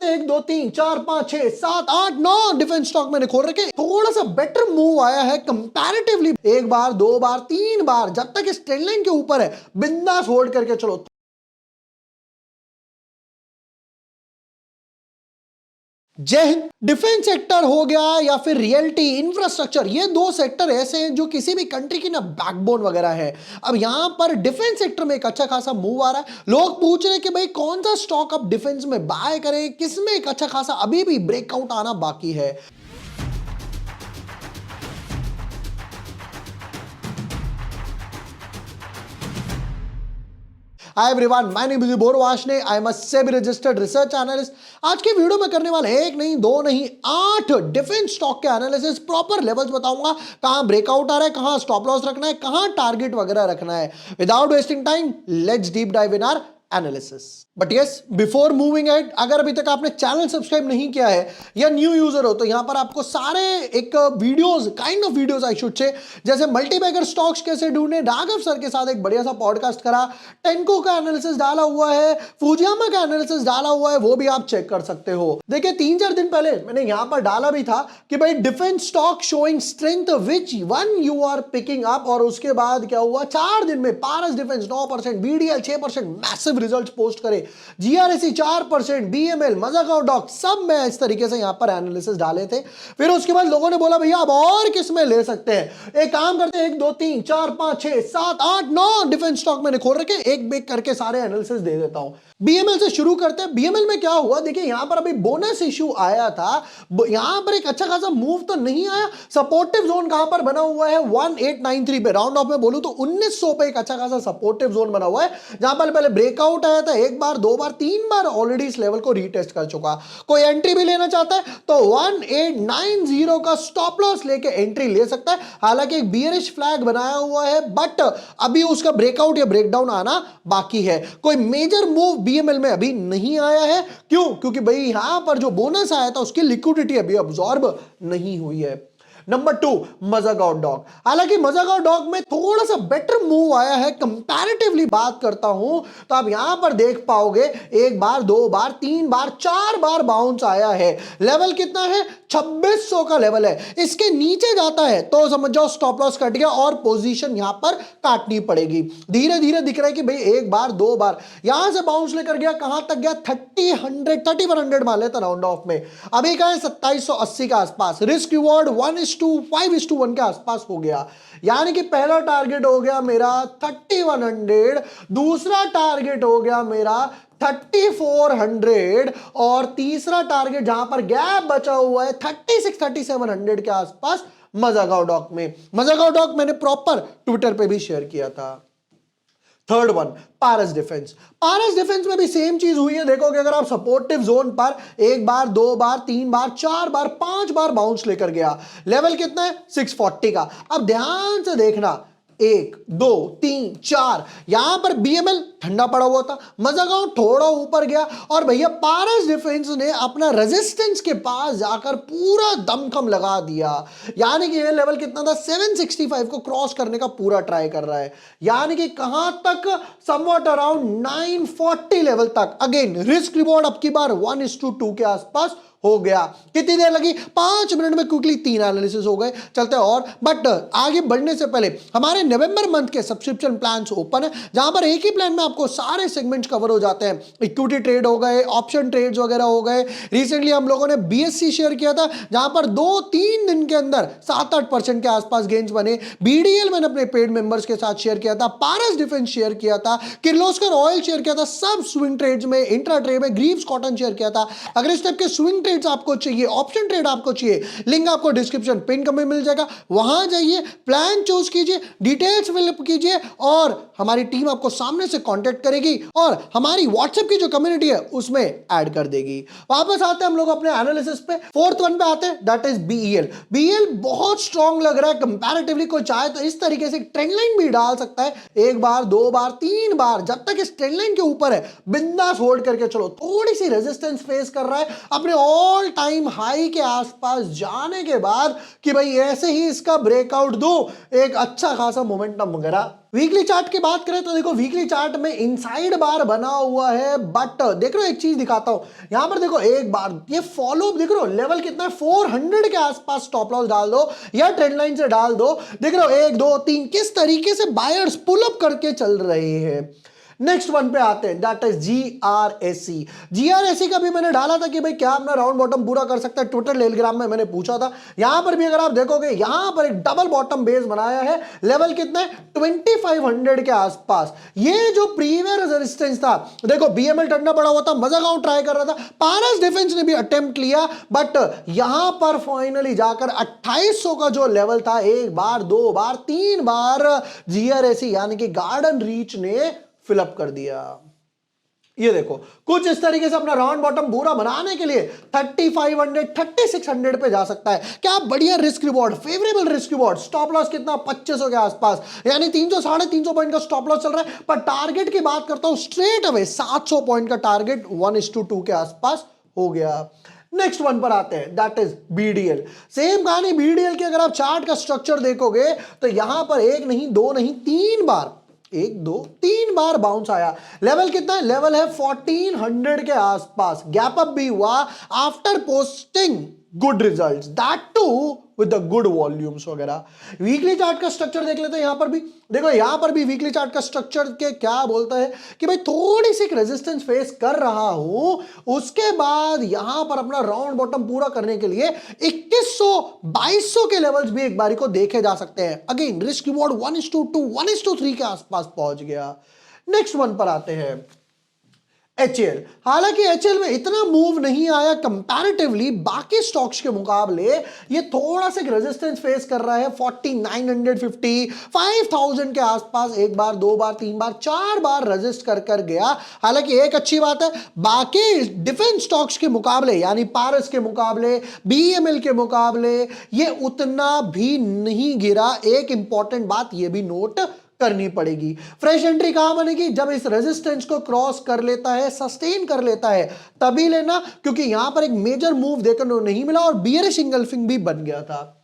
करते 1 2 3 4 5 6 7 8 9 defence stock मैंने खोल रखे। थोड़ा सा बेटर मूव आया है कंपैरेटिवली। एक बार, दो बार, तीन बार, जब तक इस ट्रेंड लाइन के ऊपर है बिंदास होल्ड करके चलो। जय हिंद। डिफेंस सेक्टर हो गया या फिर रियल्टी इंफ्रास्ट्रक्चर, ये दो सेक्टर ऐसे हैं जो किसी भी कंट्री की ना बैकबोन वगैरह है। अब यहां पर डिफेंस सेक्टर में एक अच्छा खासा मूव आ रहा है। लोग पूछ रहे हैं कि भाई कौन सा स्टॉक अब डिफेंस में बाय करें, किसमें एक अच्छा खासा अभी भी ब्रेकआउट आना बाकी है। Hi everyone, my name is bore Washne, I am a SEBI registered research analyst. आज की वीडियो में करने वाले एक नहीं, दो नहीं, 8 डिफेंस स्टॉक के एनालिसिस, प्रॉपर लेवल्स बताऊंगा, कहां ब्रेकआउट आ रहा है, कहां स्टॉप लॉस रखना है, कहां टारगेट वगैरह रखना है। Without wasting time, let's deep dive in our analysis. But yes, before moving ahead, अगर अभी तक आपने चैनल सब्सक्राइब नहीं किया है या न्यू यूजर हो तो यहां पर आपको सारे एक videos, kind of videos I should say, जैसे मल्टीबैगर स्टॉक्स कैसे ढूंढने, राघव सर के साथ एक बढ़िया सा पॉडकास्ट करा, टेंको का एनालिसिस डाला हुआ है, फुजियामा का एनालिसिस डाला हुआ है, वो भी आप चेक कर सकते हो। देखिए 3-4 दिन पहले मैंने यहां पर डाला भी था कि भाई defence stock showing strength, which one you are picking up. और उसके बाद क्या हुआ, 4 दिन में Paras defence 9%, BDL 6% massive result post करे, जीआरएसी 4%, बीएमएल, मजागांव डॉक, सब मैं इस तरीके से यहां पर एनालिसिस डाले थे। फिर उसके बाद लोगों ने बोला भैया अब और किस में ले सकते हैं, एक काम करते हैं 1 2 3 4 5 6 7 8 9 डिफेंस स्टॉक मैंने खोल रखे, एक बेक करके सारे एनालिसिस दे देता हूं। बीएमएल से शुरू करते हैं। बीएमएल में क्या हुआ, देखिए यहां पर अभी बोनस इश्यू आया था, यहां पर एक अच्छा खासा मूव तो नहीं आया। सपोर्टिव जोन कहां पर बना हुआ है, 1893 पे, राउंड ऑफ में बोलूं तो 1900 पे एक अच्छा खासा सपोर्टिव जोन बना हुआ है, जहां पर पहले ब्रेकआउट आया था, एक बार, दो बार, तीन बार ऑलरेडी इस लेवल को रीटेस्ट कर चुका। कोई एंट्री भी लेना चाहता है तो 1890 का स्टॉप लॉस लेके एंट्री ले सकता है। हालांकि एक बियरिश फ्लैग बनाया हुआ है, बट अभी उसका ब्रेकआउट या ब्रेकडाउन आना बाकी है। कोई मेजर मूव बीएमएल में अभी नहीं आया है। क्यों? क्योंकि भाई यहां पर जो बोनस आया था उसकी लिक्विडिटी अभी अब्सॉर्ब नहीं हुई है। Number 2, Mazagon dock. हालांकि मजागांव डॉक में थोड़ा सा बेटर मूव आया है कंपैरेटिवली बात करता हूं तो आप यहां पर देख पाओगे, एक बार, दो बार, तीन बार, चार बार बाउंस आया है। लेवल कितना है, 2600 का लेवल है। इसके नीचे जाता है तो समझ जाओ स्टॉप लॉस कट गया और पोजीशन यहां पर काटनी पड़ेगी। धीरे धीरे दिख रहा है कि भाई एक बार, दो बार, यहां से बाउंस लेकर गया, कहां तक गया, 3100 मान लेता राउंड ऑफ में। अभी का है 2780 के आसपास। रिस्क रिवॉर्ड 1:5:1 के आसपास हो गया। यानी कि पहला टारगेट हो गया मेरा 3100, दूसरा टारगेट हो गया मेरा 3400 और तीसरा टारगेट जहां पर गैप बचा हुआ है 36-3700 के आसपास मजागांव डॉक में। मजागांव डॉक मैंने प्रॉपर ट्विटर पे भी शेयर किया था। थर्ड वन, पारस डिफेंस। पारस डिफेंस में भी सेम चीज हुई है। देखोगे अगर आप सपोर्टिव जोन पर एक बार, दो बार, तीन बार, चार बार, पांच बार बाउंस लेकर गया। लेवल कितना है, 640 का। अब ध्यान से देखना, 1 2 3 4, यहां पर बीएमएल ठंडा पड़ा हुआ था, मजागांव थोड़ा ऊपर गया और भैया पारस डिफेंस ने अपना रेजिस्टेंस के पास जाकर पूरा दमखम लगा दिया। यानी कि ये लेवल कितना था, 765 को क्रॉस करने का पूरा ट्राई कर रहा है। यानी कि कहां तक, समवॉट अराउंड 940 लेवल तक। अगेन रिस्क रिवॉर्ड अब की बार 1:2 के आसपास हो गया। कितनी देर लगी, 5 मिनट में क्विकली 3 एनालिसिस हो गए। चलते और, बट आगे बढ़ने से पहले हमारे नवंबर मंथ के सब्सक्रिप्शन प्लान्स ओपन है, जहां पर एक ही प्लान में आपको सारे सेगमेंट्स कवर हो जाते हैं। इक्विटी ट्रेड हो गए, ऑप्शन ट्रेड्स वगैरह हो गए। रिसेंटली हम लोगों ने बीएससी शेयर किया था, जहां पर 2-3 दिन के अंदर 7-8% के आसपास गेन्स बने। बीडीएल मैंने अपने पेड मेंबर्स के साथ शेयर किया था, पारस डिफेंस शेयर किया था, किर्लोस्कर ऑयल शेयर किया था, सब स्विंग ट्रेड्स में, इंट्रा ट्रेड में ग्रीव्स कॉटन शेयर किया था। अगर इस टाइप के स्विंग ट्रेड्स आपको चाहिए, ऑप्शन ट्रेड आपको चाहिए, लिंक आपको डिस्क्रिप्शन पिन में मिल जाएगा, वहां जाइए, प्लान चूज कीजिए, डिटेल्स फिलअप कीजिए और हमारी टीम आपको सामने से कांटेक्ट करेगी और हमारी व्हाट्सएप की जो कम्युनिटी है उसमें ऐड कर देगी। वापस आते हैं हम लोग अपने एनालिसिस पे। फोर्थ वन पे आते हैं, दैट इज बीईएल। बीईएल बहुत स्ट्रॉन्ग लग रहा है कंपैरेटिवली। कोई चाहे तो इस तरीके से ट्रेंड लाइन भी डाल सकता है, एक बार, दो बार, तीन बार, जब तक इस ट्रेंड लाइन के ऊपर है बिंदास होल्ड करके चलो। थोड़ी सी रेजिस्टेंस फेस कर रहा है, अपने ऑल टाइम हाई के आसपास जाने के बाद कि भाई ऐसे ही इसका ब्रेकआउट दो, एक अच्छा खासा मोमेंटम वगैरह। वीकली चार्ट की बात करें तो देखो वीकली चार्ट में इनसाइड बार बना हुआ है, बट देख रहे हो एक चीज दिखाता हूं यहां पर, देखो एक बार ये फॉलो देख रहे हो, लेवल कितना है 400 के आसपास स्टॉप लॉस डाल दो या ट्रेंड लाइन से डाल दो। देख रहे हो 1 2 3 किस तरीके से बायर्स पुल अप करके चल रहे हैं। नेक्स्ट वन पे आते हैं, दैट इज जीआरएससी। जीआरएससी का भी मैंने डाला था कि भाई क्या अपना राउंड बॉटम पूरा कर सकता है, ट्विटर टेलीग्राम में मैंने पूछा था। यहां पर भी अगर आप देखोगे यहां पर एक डबल बॉटम बेस बनाया है, लेवल कितना है 2500 के आसपास। ये जो प्रीवियस रेजिस्टेंस था, देखो बीएमएल टंडा पड़ा हुआ था, मजागांव ट्राई कर रहा था, पारस डिफेंस ने भी अटेम्प्ट लिया, बट यहां पर फाइनली जाकर 2800 का जो लेवल था, एक बार दो बार तीन बार जीआरएससी यानी कि गार्डन रीच ने फिलअप कर दिया। ये देखो कुछ इस तरीके से अपना राउंड बॉटम पूरा बनाने के लिए 3500 3600 पे जा सकता है। क्या बढ़िया risk reward, favourable risk reward. Stop loss कितना 2500 के आसपास, यानी 300 350 पॉइंट का स्टॉप लॉस चल रहा है। पर टारगेट की बात करता हूं स्ट्रेट अवे 700 पॉइंट का टारगेट 1:2 के आसपास हो गया। नेक्स्ट वन पर आते हैं, दैट इज बीडीएल। सेम कहानी बीडीएल की अगर आप चार्ट का स्ट्रक्चर देखोगे तो यहां पर एक नहीं दो नहीं तीन बार, 1 2 3 बार बाउंस आया। लेवल कितना है, लेवल है 1400 के आसपास। गैप अप भी हुआ after posting good results, that too with the good volumes वगैरह। वीकली चार्ट का स्ट्रक्चर देख लेते हैं। यहां पर भी देखो, यहां पर भी वीकली चार्ट का स्ट्रक्चर के क्या बोलता है कि भाई थोड़ी सी रेजिस्टेंस फेस कर रहा हूं, उसके बाद यहां पर अपना राउंड बॉटम पूरा करने के लिए 2100 2200 के लेवल्स भी एक बारी को देखे जा सकते हैं। अगेन रिस्क रिवॉर्ड 1:2 1:3 के आसपास पहुंच गया। नेक्स्ट वन पर आते हैं, एचएल। हालांकि एचएल में इतना मूव नहीं आया कंपैरेटिवली बाकी स्टॉक्स के मुकाबले। ये थोड़ा सा रेजिस्टेंस फेस कर रहा है 4950 5000 के आसपास, एक बार दो बार तीन बार चार बार रेजिस्ट कर कर गया। हालांकि एक अच्छी बात है, बाकी डिफेंस स्टॉक्स के मुकाबले यानी पारस के मुकाबले बीएमएल के मुकाबले ये उतना भी नहीं गिरा। एक इंपॉर्टेंट बात ये भी नोट करनी पड़ेगी। फ्रेश एंट्री कहां बनेगी, जब इस रेजिस्टेंस को क्रॉस कर लेता है, सस्टेन कर लेता है, तभी लेना, क्योंकि यहां पर एक मेजर मूव देखने नहीं मिला और बियरिश इंगल्फिंग भी बन गया था।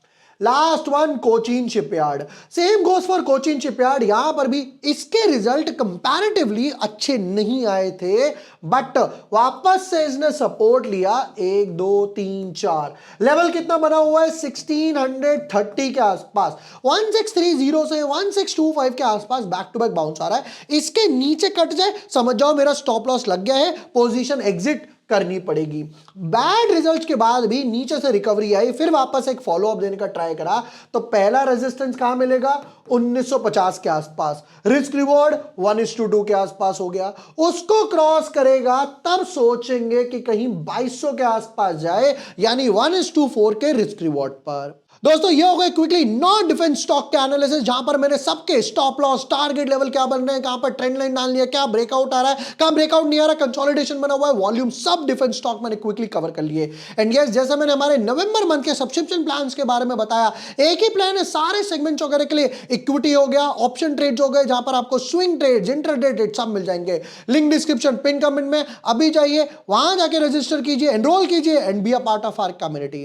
Last one, Cochin shipyard. Same goes for Cochin shipyard. यहां पर भी इसके रिजल्ट कंपैरेटिवली अच्छे नहीं आए थे, बट वापस से इसने सपोर्ट लिया 1 2 3 4। लेवल कितना बना हुआ है 1630 के आसपास, 1630 से 1625 के आसपास बैक टू बैक बाउंस आ रहा है। इसके नीचे कट जाए समझ जाओ मेरा स्टॉप लॉस लग गया है, पोजीशन एग्जिट करनी पड़ेगी। बैड रिजल्ट के बाद भी नीचे से रिकवरी आई, फिर वापस एक फॉलो अप देने का ट्राई करा, तो पहला रेजिस्टेंस कहां मिलेगा 1950 के आसपास। रिस्क रिवॉर्ड 1:2 के आसपास हो गया। उसको क्रॉस करेगा तब सोचेंगे कि कहीं 2200 के आसपास जाए, यानी 1:4 के रिस्क रिवॉर्ड पर। दोस्तों ये हो गए क्विकली नॉन डिफेंस स्टॉक के एनालिसिस, जहां पर मैंने सबके स्टॉप लॉस, टारगेट लेवल क्या बन रहे हैं, कहां पर ट्रेंड लाइन डालनी है, क्या ब्रेकआउट आ रहा है, कहां ब्रेकआउट नहीं आ रहा, कंसोलिडेशन बना हुआ है, वॉल्यूम, सब डिफेंस स्टॉक मैंने क्विकली कवर कर लिए। एंड यस, जैसा मैंने हमारे नवंबर मंथ के सब्सक्रिप्शन प्लान्स के बारे में बताया, एक ही प्लान है सारे सेगमेंट्स वगैरह के लिए। इक्विटी हो गया, ऑप्शन ट्रेड्स हो गए, जहां पर आपको स्विंग ट्रेड्स, इंट्राडे ट्रेड सब मिल जाएंगे। लिंक डिस्क्रिप्शन, पिन कमेंट में, अभी जाइए वहां जाके रजिस्टर कीजिए, एनरोल कीजिए and be a part of our community.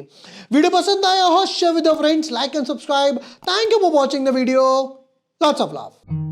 Video पसंद आया हो, share with your friends, like and subscribe. Thank you for watching the video. Lots of love.